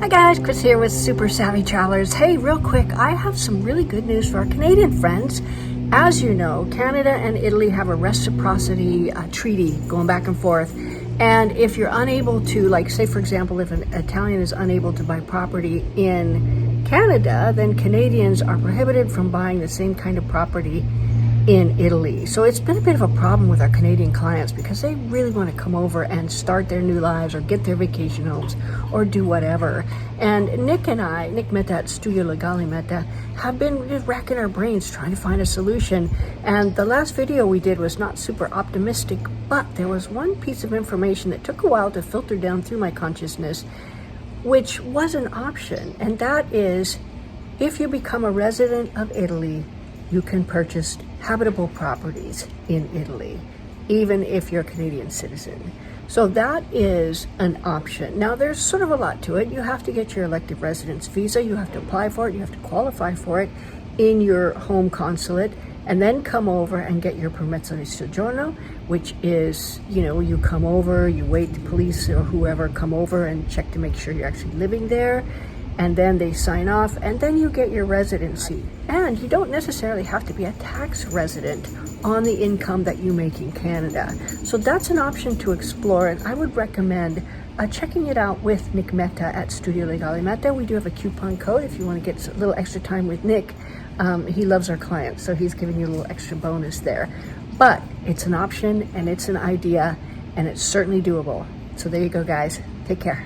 Hi guys, Chris here with Super Savvy Travelers. Hey, real quick, I have some really good news for our Canadian friends. As you know, Canada and Italy have a reciprocity treaty going back and forth. And if you're unable to, like say for example, if an Italian is unable to buy property in Canada, then Canadians are prohibited from buying the same kind of property in Italy. So it's been a bit of a problem with our Canadian clients because they really want to come over and start their new lives or get their vacation homes or do whatever. And Nick and I, Nick Metta at Studio Legale Metta, have been just racking our brains trying to find a solution. And the last video we did was not super optimistic, but there was one piece of information that took a while to filter down through my consciousness, which was an option. And that is, if you become a resident of Italy, you can purchase habitable properties in Italy, even if you're a Canadian citizen. So that is an option. Now there's sort of a lot to it. You have to get your elective residence visa, you have to apply for it, you have to qualify for it in your home consulate, and then come over and get your permesso di soggiorno, which is, you come over, you wait, the police or whoever come over and check to make sure you're actually living there. And then they sign off, and then you get your residency. And you don't necessarily have to be a tax resident on the income that you make in Canada. So that's an option to explore, and I would recommend checking it out with Nick Metta at Studio Legale Metta. We do have a coupon code if you want to get a little extra time with Nick. He loves our clients, so he's giving you a little extra bonus there. But it's an option, and it's an idea, and it's certainly doable. So there you go, guys. Take care.